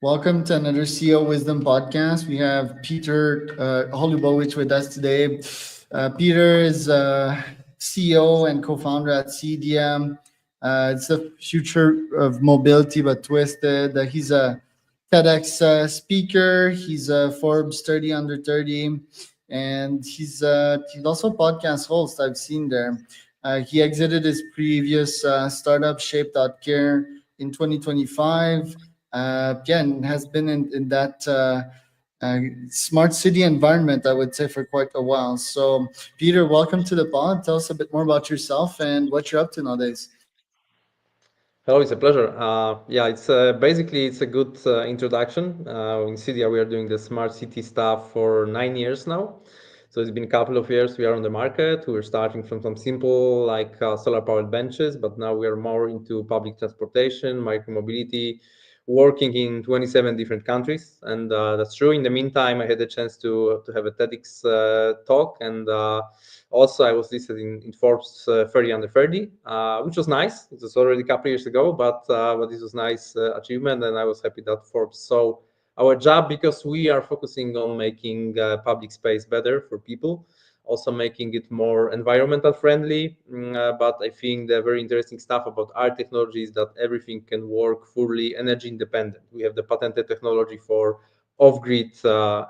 Welcome to another CEO Wisdom podcast. We have Piotr Hołubowicz with us today. Peter is CEO and co-founder at SEEDiA. It's the future of mobility, but twisted. He's a TEDx speaker. He's a Forbes 30 under 30, and he's also a podcast host. I've seen there. He exited his previous startup Shape.care in 2025. Again, has been in that smart city environment, I would say, for quite a while. So, Peter, welcome to the pod. Tell us a bit more about yourself and what you're up to nowadays. Hello, it's a pleasure. It's basically it's a good introduction. In SEEDiA, we are doing the smart city stuff for 9 years now. So it's been a couple of years we are on the market. We're starting from some simple like solar powered benches, but now we are more into public transportation, micromobility, working in 27 different countries. And that's true. In the meantime, I had the chance to have a TEDx talk, and also I was listed in Forbes 30 under 30, which was nice. It was already a couple of years ago, but this was nice achievement, and I was happy that Forbes saw our job because we are focusing on making public space better for people, also making it more environmental friendly. But I think the very interesting stuff about our technology is that everything can work fully energy independent. We have the patented technology for off-grid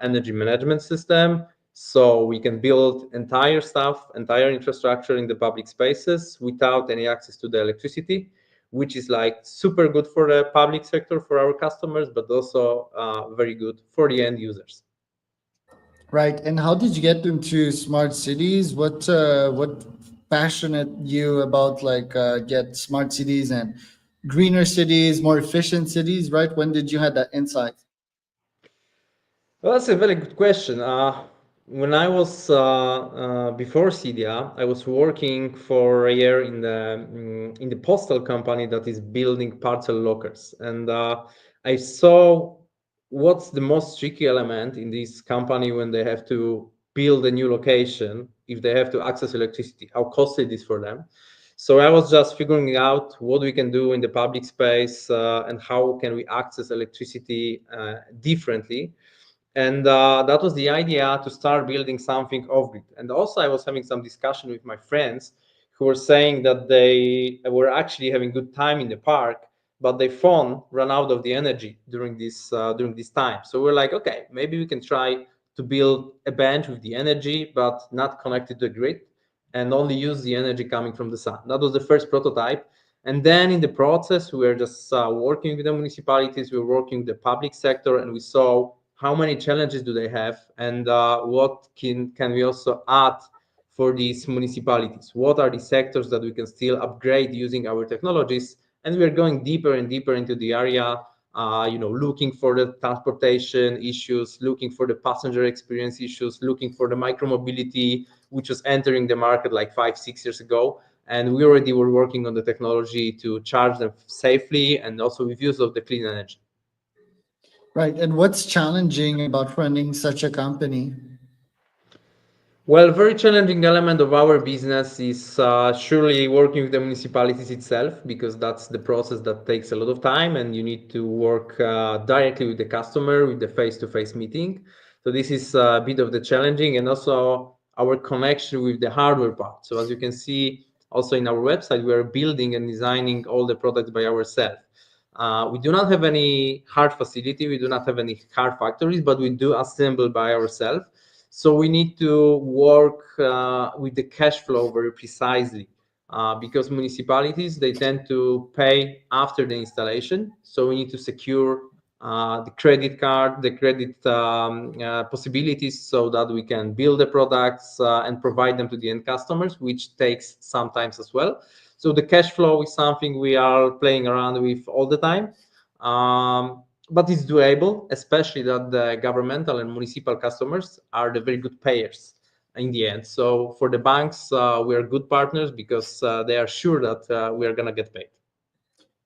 energy management system. So we can build entire stuff, entire infrastructure in the public spaces without any access to the electricity, which is like super good for the public sector, for our customers, but also very good for the end users. Right. And how did you get into smart cities? What passionate you about get smart cities and greener cities, more efficient cities? Right. When did you have that insight? Well, that's a very good question. When I was before SEEDiA, I was working for a year in the postal company that is building parcel lockers, and I saw what's the most tricky element in this company when they have to build a new location, if they have to access electricity, how costly it is for them. So I was just figuring out what we can do in the public space and how can we access electricity differently. And that was the idea, to start building something off grid. And also I was having some discussion with my friends who were saying that they were actually having good time in the park, but their phone ran out of the energy during this time. So we're like, okay, maybe we can try to build a bench with the energy but not connected to the grid, and only use the energy coming from the sun. That was the first prototype. And then in the process, we were just working with the municipalities, we were working with the public sector, and we saw how many challenges do they have, and what can we also add for these municipalities? What are the sectors that we can still upgrade using our technologies? And we are going deeper and deeper into the area, looking for the transportation issues, looking for the passenger experience issues, looking for the micromobility, which was entering the market like 5-6 years ago. And we already were working on the technology to charge them safely and also with use of the clean energy. Right. And what's challenging about running such a company? Well, very challenging element of our business is surely working with the municipalities itself, because that's the process that takes a lot of time, and you need to work directly with the customer, with the face-to-face meeting. So this is a bit of the challenging, and also our connection with the hardware part. So as you can see also in our website, we are building and designing all the products by ourselves. We do not have any hard facility, we do not have any hard factories, but we do assemble by ourselves. So we need to work with the cash flow very precisely, because municipalities, they tend to pay after the installation. So we need to secure the credit card, the credit possibilities, so that we can build the products and provide them to the end customers, which takes some time as well. So the cash flow is something we are playing around with all the time. But it's doable, especially that the governmental and municipal customers are the very good payers in the end. So for the banks, we are good partners because they are sure that we are going to get paid.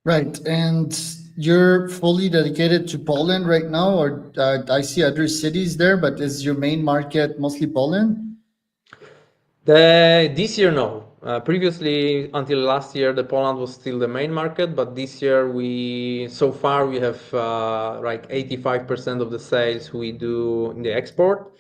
Right. And you're fully dedicated to Poland right now, or I see other cities there, but is your main market mostly Poland? This year, no. Previously, until last year, the Poland was still the main market, but this year so far we have like 85% of the sales we do in the export,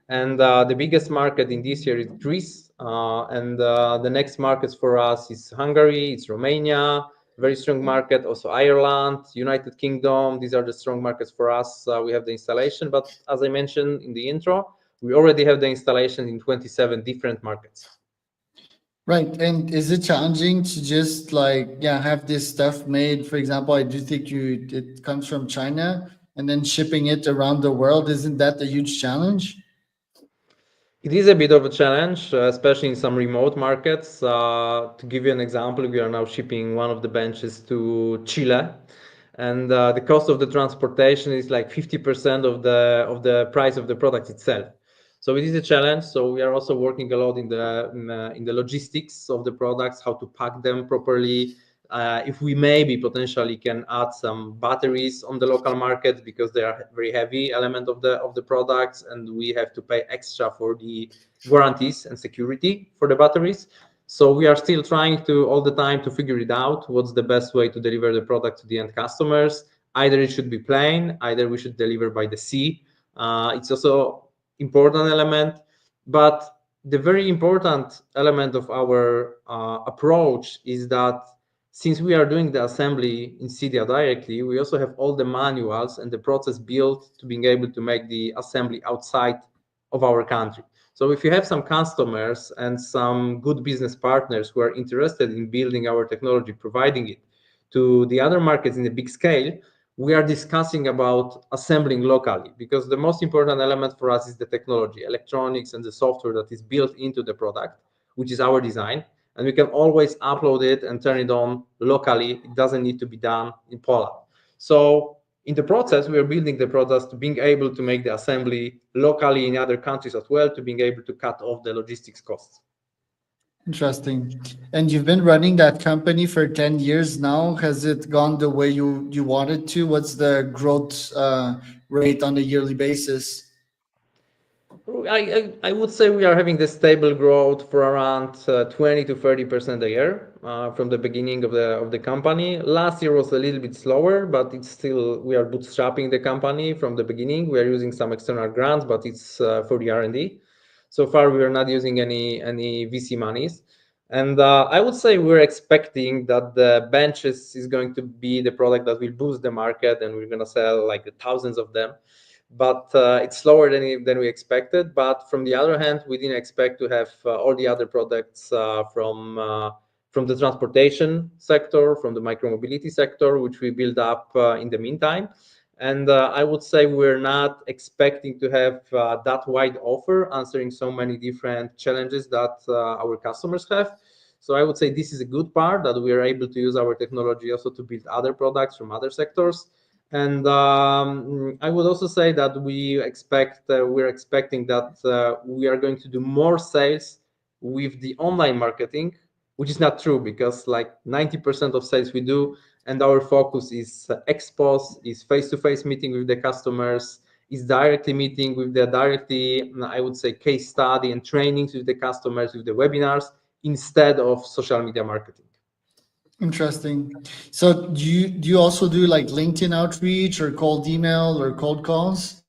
and the biggest market in this year is Greece, and the next markets for us is Hungary, it's Romania, very strong market, also Ireland, United Kingdom. These are the strong markets for us. We have the installation, but as I mentioned in the intro, we already have the installation in 27 different markets. Right. And is it challenging to just have this stuff made? For example, I do think it comes from China and then shipping it around the world. Isn't that a huge challenge? It is a bit of a challenge, especially in some remote markets. To give you an example, we are now shipping one of the benches to Chile, and the cost of the transportation is like 50% of the price of the product itself. So it is a challenge. So we are also working a lot in the logistics of the products, how to pack them properly. If we maybe potentially can add some batteries on the local market because they are very heavy element of the products, and we have to pay extra for the warranties and security for the batteries. So we are still trying to all the time to figure it out. What's the best way to deliver the product to the end customers? Either it should be plane, either we should deliver by the sea. It's also important element, but the very important element of our approach is that since we are doing the assembly in SEEDiA directly, we also have all the manuals and the process built to being able to make the assembly outside of our country. So if you have some customers and some good business partners who are interested in building our technology, providing it to the other markets in a big scale, we are discussing about assembling locally, because the most important element for us is the technology, electronics, and the software that is built into the product, which is our design. And we can always upload it and turn it on locally. It doesn't need to be done in Poland. So in the process, we are building the products to being able to make the assembly locally in other countries as well, to being able to cut off the logistics costs. Interesting. And you've been running that company for 10 years now. Has it gone the way you wanted to? What's the growth rate on a yearly basis? I would say we are having the stable growth for around 20 to 30% a year from the beginning of the company. Last year was a little bit slower, but it's still, we are bootstrapping the company from the beginning. We are using some external grants, but it's for the R&D. So far, we are not using any VC monies. And I would say we're expecting that the benches is going to be the product that will boost the market, and we're going to sell like thousands of them. But it's slower than we expected. But from the other hand, we didn't expect to have all the other products from the transportation sector, from the micromobility sector, which we build up in the meantime. And I would say we're not expecting to have that wide offer, answering so many different challenges that our customers have. So I would say this is a good part, that we are able to use our technology also to build other products from other sectors. And I would also say that we're expecting that we are going to do more sales with the online marketing, which is not true, because like 90% of sales we do, and our focus is expos, is face-to-face meeting with the customers, is directly meeting with I would say, case study and trainings with the customers, with the webinars, instead of social media marketing. Interesting. So do you also do like LinkedIn outreach or cold email or cold calls?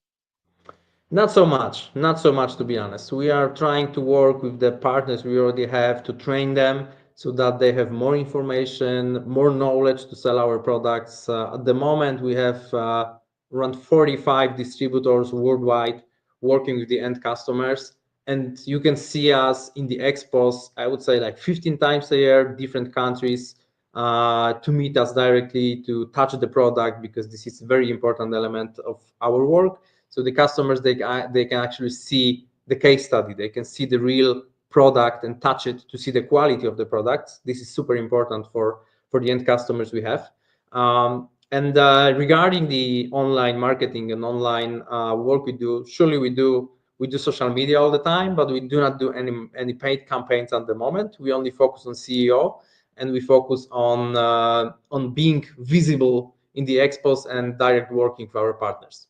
Not so much, to be honest. We are trying to work with the partners we already have to train them so that they have more information, more knowledge to sell our products. At the moment, we have around 45 distributors worldwide working with the end customers. And you can see us in the expos, I would say like 15 times a year, different countries, to meet us directly, to touch the product, because this is a very important element of our work. So the customers, they can actually see the case study, they can see the real product and touch it to see the quality of the products. This is super important for the end customers we have. And regarding the online marketing and online work we do, surely we do social media all the time, but we do not do any paid campaigns at the moment. We only focus on CEO, and we focus on being visible in the expos and direct working for our partners.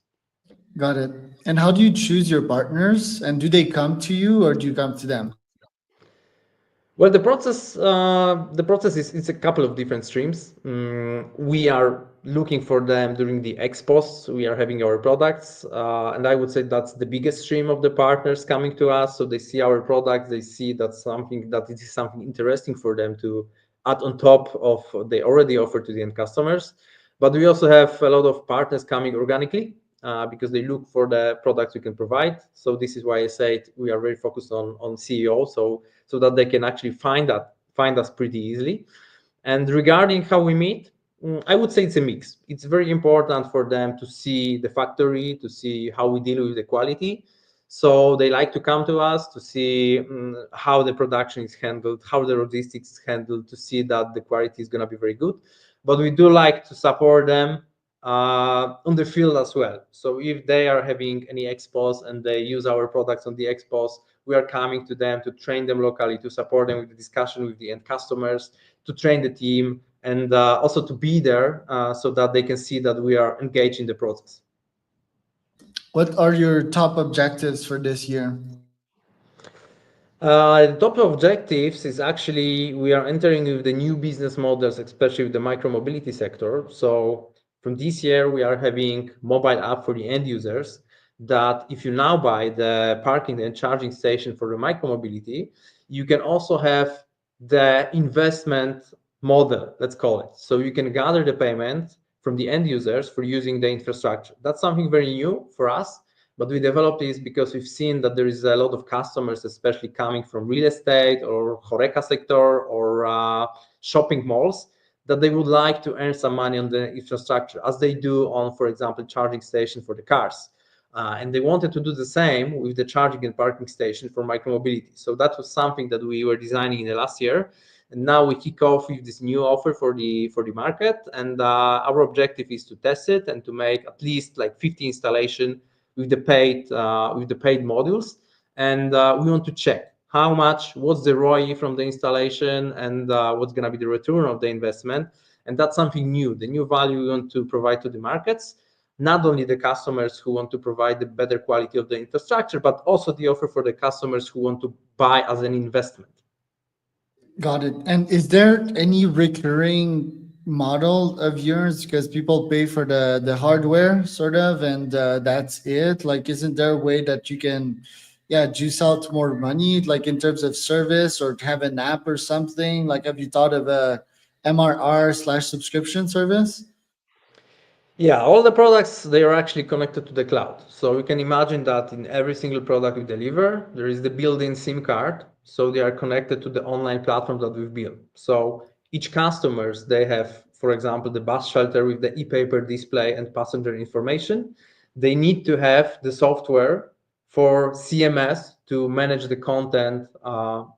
Got it. And how do you choose your partners? And do they come to you or do you come to them? Well, the process is it's a couple of different streams. We are looking for them during the expos. We are having our products, and I would say that's the biggest stream of the partners coming to us. So they see our products, they see that it is something interesting for them to add on top of they already offer to the end customers. But we also have a lot of partners coming organically because they look for the products we can provide. So this is why I said we are very focused on CEO, so that they can actually find us pretty easily. And regarding how we meet, I would say it's a mix. It's very important for them to see the factory, to see how we deal with the quality. So they like to come to us to see how the production is handled, how the logistics is handled, to see that the quality is going to be very good. But we do like to support them on the field as well. So if they are having any expos and they use our products on the expos, we are coming to them to train them locally, to support them with the discussion with the end customers, to train the team, and also to be there so that they can see that we are engaged in the process. What are your top objectives for this year? The top objectives is actually we are entering with the new business models, especially with the micromobility sector. So from this year, we are having mobile app for the end users that if you now buy the parking and charging station for the micromobility, you can also have the investment model, let's call it. So you can gather the payment from the end users for using the infrastructure. That's something very new for us. But we developed this because we've seen that there is a lot of customers, especially coming from real estate or Horeca sector or shopping malls, that they would like to earn some money on the infrastructure as they do on, for example, charging station for the cars. And they wanted to do the same with the charging and parking station for micromobility. So that was something that we were designing in the last year. And now we kick off with this new offer for the market. And our objective is to test it and to make at least like 50 installation with the paid modules, and we want to check how much, what's the ROI from the installation, and what's going to be the return of the investment. And that's something new, the new value we want to provide to the markets, not only the customers who want to provide the better quality of the infrastructure, but also the offer for the customers who want to buy as an investment. Got it. And is there any recurring model of yours? Because people pay for the hardware sort of, and that's it. Like, isn't there a way that you can, yeah, juice out more money, like in terms of service, or have an app or something? Like, have you thought of a MRR/subscription service? Yeah, all the products, they are actually connected to the cloud. So you can imagine that in every single product we deliver, there is the built-in SIM card. So they are connected to the online platform that we've built. So each customers, they have, for example, the bus shelter with the e-paper display and passenger information. They need to have the software for CMS to manage the content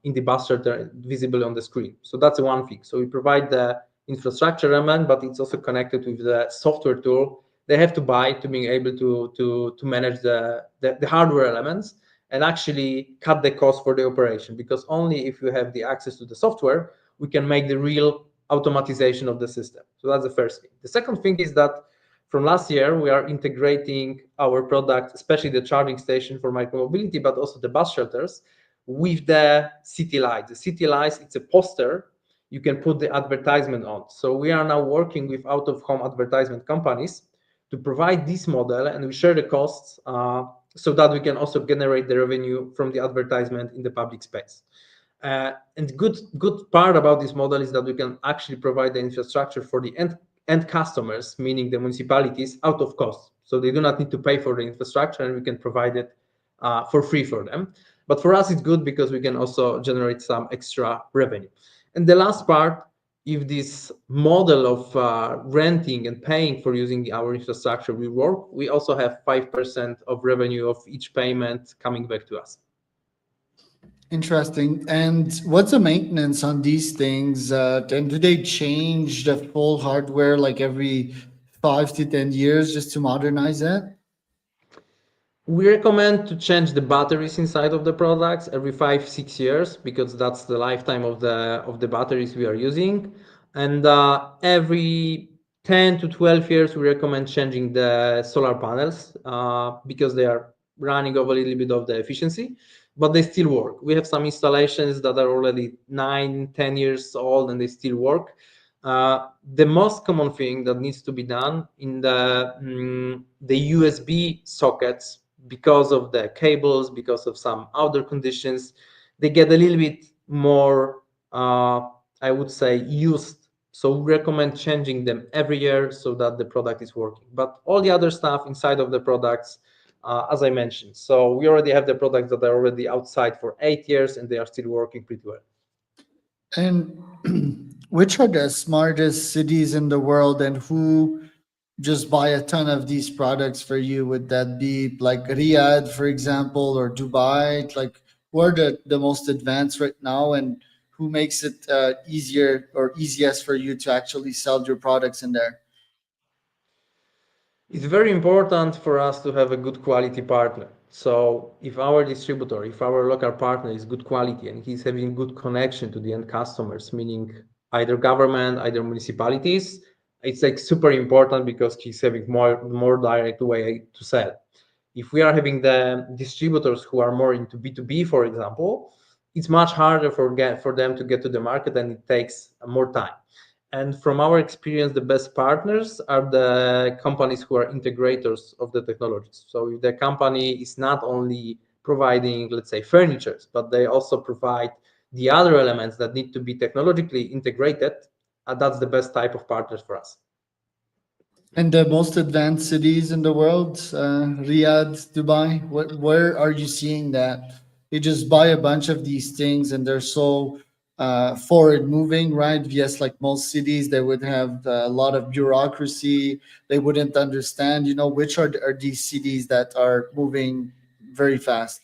in the bus shelter visible on the screen. So that's one thing. So we provide the infrastructure element, but it's also connected with the software tool they have to buy to being able to manage the hardware elements and actually cut the cost for the operation. Because only if you have the access to the software, we can make the real automatization of the system. So that's the first thing. The second thing is that from last year, we are integrating our product, especially the charging station for micromobility, but also the bus shelters, with the city lights. The city lights, it's a poster you can put the advertisement on. So we are now working with out-of-home advertisement companies to provide this model, and we share the costs so that we can also generate the revenue from the advertisement in the public space. And good part about this model is that we can actually provide the infrastructure for the end customers, meaning the municipalities, out of cost. So they do not need to pay for the infrastructure, and we can provide it for free for them. But for us, it's good because we can also generate some extra revenue. And the last part, if this model of renting and paying for using our infrastructure will work, we also have 5% of revenue of each payment coming back to us. Interesting. And what's the maintenance on these things? And do they change the full hardware like every 5 to 10 years just to modernize it? We recommend to change the batteries inside of the products every 5-6 years because that's the lifetime of the batteries we are using. And every 10 to 12 years, we recommend changing the solar panels because they are running over a little bit of the efficiency. but they still work. We have some installations that are already 9-10 years old and they still work. The most common thing that needs to be done in the USB sockets, because of the cables, because of some outdoor conditions, they get a little bit more, I would say, used. So we recommend changing them every year so that the product is working. But all the other stuff inside of the products, as I mentioned, so we already have the products that are already outside for 8 years and they are still working pretty well. And which are the smartest cities in the world, and who just buy a ton of these products for you? Would that be like Riyadh, for example, or Dubai? Like, who are the most advanced right now, and who makes it easier or easiest for you to actually sell your products in there? It's very important for us to have a good quality partner. So if our distributor, if our local partner is good quality and he's having good connection to the end customers, meaning either government, either municipalities, it's like super important because he's having more direct way to sell. If we are having the distributors who are more into B2B, for example, it's much harder for them to get to the market and it takes more time. And from our experience, the best partners are the companies who are integrators of the technologies. So if the company is not only providing, let's say, furniture, but they also provide the other elements that need to be technologically integrated, that's the best type of partners for us. And the most advanced cities in the world, Riyadh, Dubai, where are you seeing that? They just buy a bunch of these things and they're so forward moving, right? Yes, like most cities, they would have a lot of bureaucracy. They wouldn't understand, which are these cities that are moving very fast.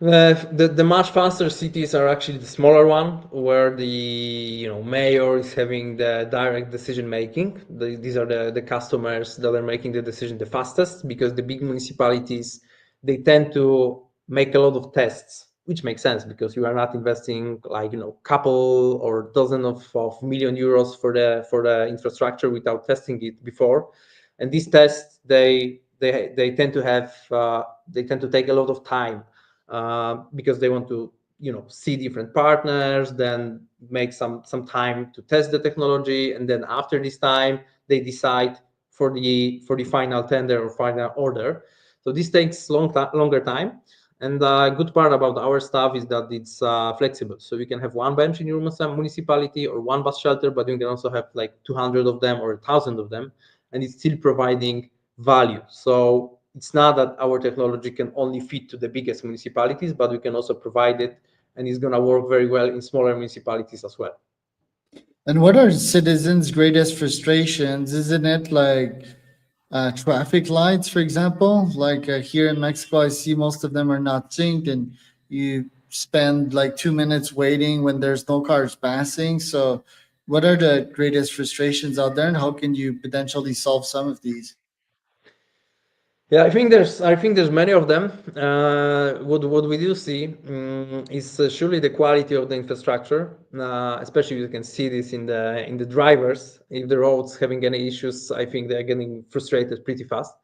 The much faster cities are actually the smaller one, where the mayor is having the direct decision making. These are the customers that are making the decision the fastest, because the big municipalities, they tend to make a lot of tests, which makes sense because you are not investing like couple or dozen of million euros for the infrastructure without testing it before. And these tests, they tend to have they tend to take a lot of time, because they want to see different partners, then make some time to test the technology, and then after this time they decide for the final tender or final order. So this takes longer time. And the good part about our stuff is that it's flexible. So you can have one bench in your municipality or one bus shelter, but you can also have like 200 of them or 1,000 of them, and it's still providing value. So it's not that our technology can only fit to the biggest municipalities, but we can also provide it, and it's going to work very well in smaller municipalities as well. And what are citizens' greatest frustrations? Isn't it like traffic lights, for example? Like here in Mexico, I see most of them are not synced, and you spend like 2 minutes waiting when there's no cars passing. So, what are the greatest frustrations out there, and how can you potentially solve some of these? Yeah, I think there's many of them. What we do see is surely the quality of the infrastructure. Especially you can see this in the drivers. If the roads having any issues, I think they're getting frustrated pretty fast.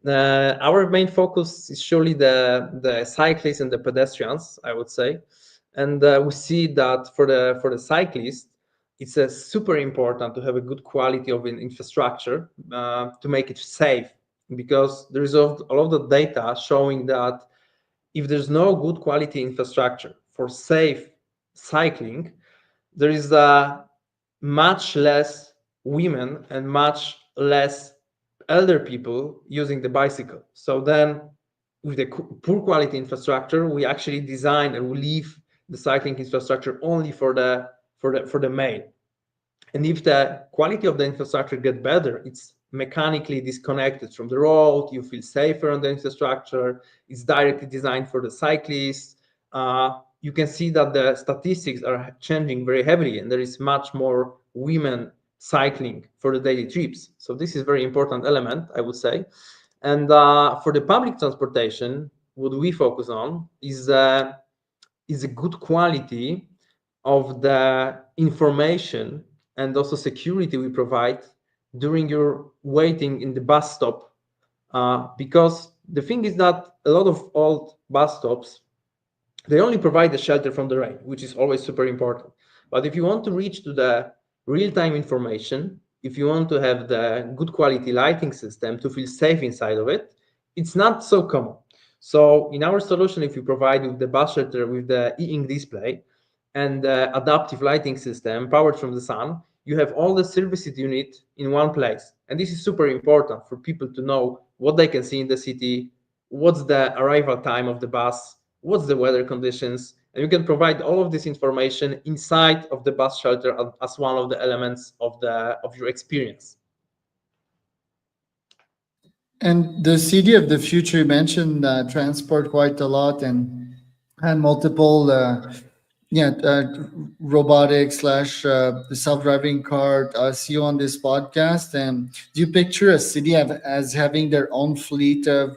Our main focus is surely the cyclists and the pedestrians, I would say. And we see that for the cyclists, it's super important to have a good quality of an infrastructure to make it safe, because there is a lot of data showing that if there's no good quality infrastructure for safe cycling, there is much less women and much less elder people using the bicycle. So then with the poor quality infrastructure, we actually design and we leave the cycling infrastructure only for the male. And if the quality of the infrastructure get better, it's mechanically disconnected from the road, you feel safer on the infrastructure, it's directly designed for the cyclists. You can see that the statistics are changing very heavily, and there is much more women cycling for the daily trips. So this is a very important element, I would say. And for the public transportation, what we focus on is a good quality of the information and also security we provide during your waiting in the bus stop, because the thing is that a lot of old bus stops, they only provide the shelter from the rain, which is always super important. But if you want to reach to the real-time information, if you want to have the good quality lighting system to feel safe inside of it, it's not so common. So in our solution, if you provide with the bus shelter with the e-ink display and the adaptive lighting system powered from the sun, you have all the services you need in one place. And this is super important for people to know what they can see in the city, what's the arrival time of the bus, what's the weather conditions, and you can provide all of this information inside of the bus shelter as one of the elements of your experience. And the city of the future, you mentioned transport quite a lot and multiple robotics slash self-driving car. See you on this podcast. And do you picture a city as having their own fleet of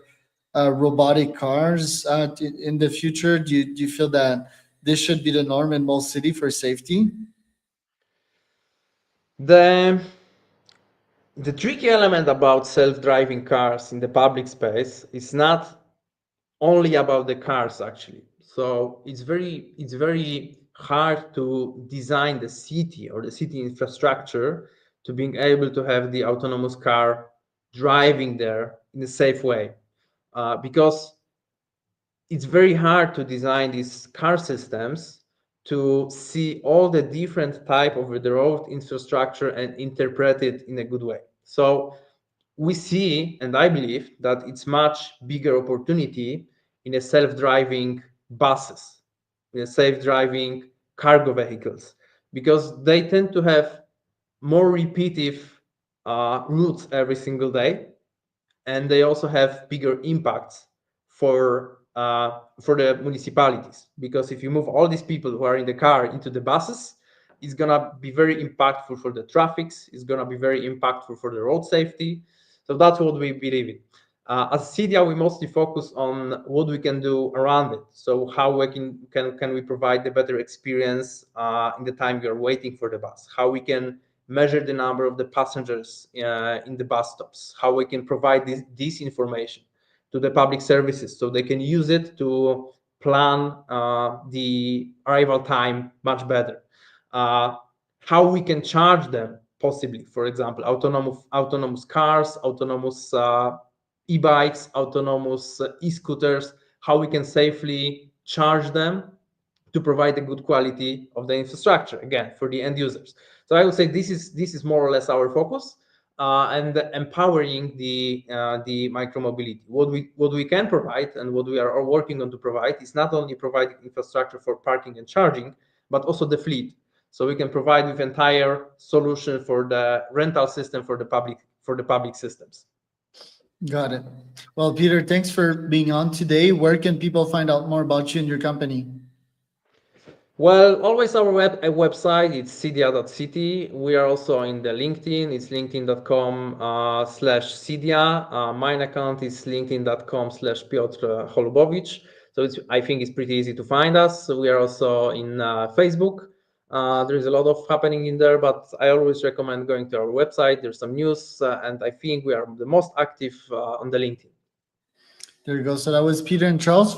robotic cars in the future? Do you feel that this should be the norm in most city for safety? The tricky element about self-driving cars in the public space is not only about the cars, actually. So it's very hard to design the city or the city infrastructure to being able to have the autonomous car driving there in a safe way, because it's very hard to design these car systems to see all the different type of the road infrastructure and interpret it in a good way. So we see, and I believe that it's much bigger opportunity in a self-driving buses, in a self-driving cargo vehicles, because they tend to have more repetitive routes every single day, and they also have bigger impacts for the municipalities, because if you move all these people who are in the car into the buses, it's gonna be very impactful for the traffics, it's gonna be very impactful for the road safety. So that's what we believe in. As SEEDiA, we mostly focus on what we can do around it. So how we can we provide the better experience in the time you're waiting for the bus, how we can measure the number of the passengers in the bus stops, how we can provide this information to the public services so they can use it to plan the arrival time much better. How we can charge them, possibly, for example, autonomous cars, autonomous e-bikes, autonomous e-scooters, how we can safely charge them to provide a good quality of the infrastructure, again, for the end users. So I would say this is more or less our focus, and empowering the micromobility. What we can provide and what we are working on to provide is not only providing infrastructure for parking and charging, but also the fleet. So we can provide with entire solution for the rental system for the public systems. Got it. Well, Peter, thanks for being on today. Where can people find out more about you and your company? Well, always our website, it's seedia.city. We are also in the LinkedIn, it's linkedin.com/SEEDiA. Mine account is linkedin.com/Piotr Hołubowicz. So I think it's pretty easy to find us. So we are also in Facebook. There is a lot of happening in there, but I always recommend going to our website. There's some news, and I think we are the most active on the LinkedIn. There you go. So that was Peter and Charles.